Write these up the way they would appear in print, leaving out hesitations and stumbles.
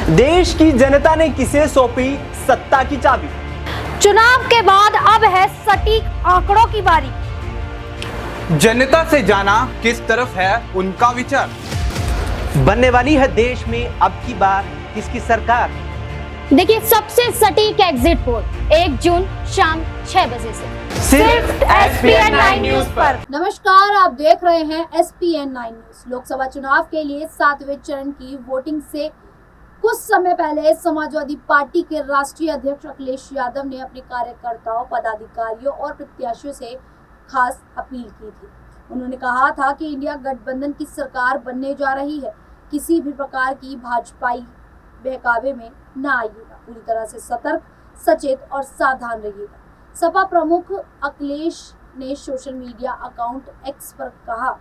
देश की जनता ने किसे सौंपी सत्ता की चाबी। चुनाव के बाद अब है सटीक आंकड़ों की बारी। जनता से जाना किस तरफ है उनका विचार। बनने वाली है देश में अब की बार किसकी सरकार। देखिए सबसे सटीक एग्जिट पोल 1 जून शाम 6 बजे से सिर्फ SPN 9 न्यूज पर। नमस्कार, आप देख रहे हैं SPN 9 न्यूज। लोकसभा चुनाव के लिए 7वें चरण की वोटिंग से कुछ समय पहले समाजवादी पार्टी के राष्ट्रीय अध्यक्ष अखिलेश यादव ने अपने कार्यकर्ताओं, पदाधिकारियों और प्रत्याशियों से खास अपील की थी। उन्होंने कहा था कि इंडिया गठबंधन की सरकार बनने जा रही है, किसी भी प्रकार की भाजपाई बहकावे में न आइएगा, पूरी तरह से सतर्क, सचेत और सावधान रहिएगा। सपा प्रमुख अखिलेश ने सोशल मीडिया अकाउंट एक्स पर कहा,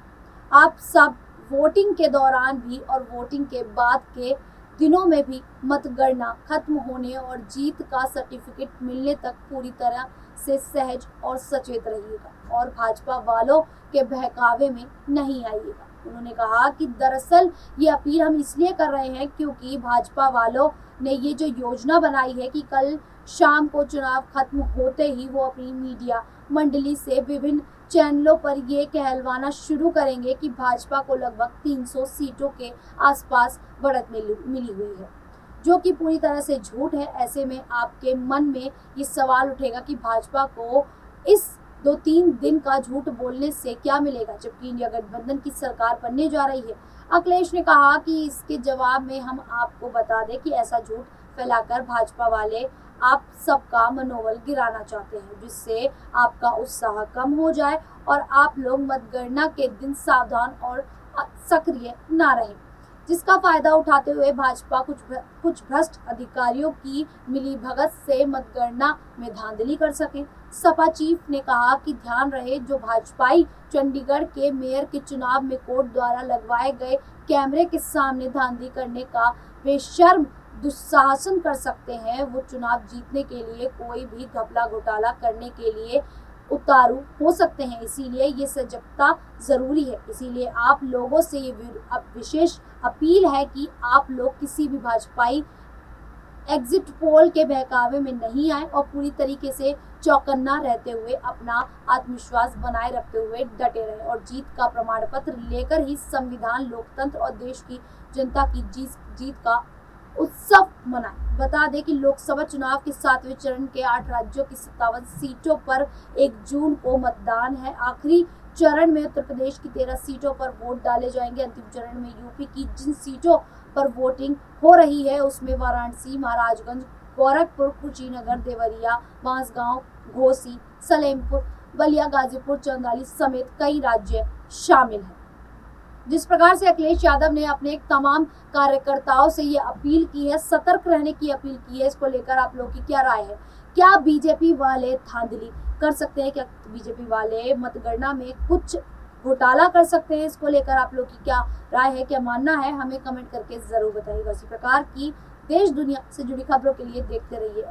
आप सब वोटिंग के दौरान भी और वोटिंग के बाद के दिनों में भी मतगणना खत्म होने और जीत का सर्टिफिकेट मिलने तक पूरी तरह से सहज और सचेत रहिएगा और भाजपा वालों के बहकावे में नहीं आइएगा। उन्होंने कहा कि दरअसल ये अपील हम इसलिए कर रहे हैं क्योंकि भाजपा वालों ने ये जो योजना बनाई है कि कल शाम को चुनाव खत्म होते ही वो अपनी मीडिया मंडली से विभिन्न चैनलों पर ये कहलवाना शुरू करेंगे कि भाजपा को लगभग 300 सीटों के आसपास बढ़त मिली हुई है, जो कि पूरी तरह से झूठ है। ऐसे में आपके मन में ये सवाल उठेगा कि भाजपा को इस 2-3 दिन का झूठ बोलने से क्या मिलेगा, जबकि इंडिया गठबंधन की सरकार बनने जा रही है। अखिलेश ने कहा कि इसके जवाब में हम आपको बता दें कि ऐसा झूठ फैलाकर भाजपा वाले आप सबका मनोबल गिराना चाहते हैं, जिससे आपका उत्साह कम हो जाए और आप लोग मतगणना के दिन सावधान और सक्रिय ना रहें, जिसका फायदा उठाते हुए भाजपा कुछ भ्रष्ट अधिकारियों की मिलीभगत से मतगणना में धांधली कर सके। सपा चीफ ने कहा कि ध्यान रहे, जो भाजपाई चंडीगढ़ के मेयर के चुनाव में कोर्ट द्वारा लगवाए गए कैमरे के सामने धांधली करने का बेशर्म दुस्साहसन कर सकते हैं, वो चुनाव जीतने के लिए कोई भी घपला घोटाला करने के लिए उतारू हो सकते हैं। इसीलिए ये सजगता जरूरी है। इसीलिए आप लोगों से ये विशेष अपील है कि आप लोग किसी भी भाजपाई एग्जिट पोल के बहकावे में नहीं आए और पूरी तरीके से चौकन्ना रहते हुए अपना आत्मविश्वास बनाए रखते हुए डटे रहे और जीत का प्रमाण पत्र लेकर ही संविधान, लोकतंत्र और देश की जनता की जीत का उत्सव मनाए। बता दें कि लोकसभा चुनाव के 7वें चरण के 8 राज्यों की 57 सीटों पर 1 जून को मतदान है। आखिरी चरण में उत्तर प्रदेश की 13 सीटों पर वोट डाले जाएंगे। अंतिम चरण में यूपी की जिन सीटों पर वोटिंग हो रही है उसमें वाराणसी, महाराजगंज, गोरखपुर, कुशीनगर, देवरिया, बांसगांव, घोसी, सलेमपुर, बलिया, गाजीपुर, चंदौली समेत कई राज्य शामिल हैं। जिस प्रकार से अखिलेश यादव ने अपने तमाम कार्यकर्ताओं से ये अपील की है, सतर्क रहने की अपील की है, इसको लेकर आप लोगों की क्या राय है? क्या बीजेपी वाले धांधली कर सकते हैं? क्या बीजेपी वाले मतगणना में कुछ घोटाला कर सकते हैं? इसको लेकर आप लोग की क्या राय है, क्या मानना है? हमें कमेंट करके जरूर बताइएगा। इसी प्रकार की देश दुनिया से जुड़ी खबरों के लिए देखते रहिए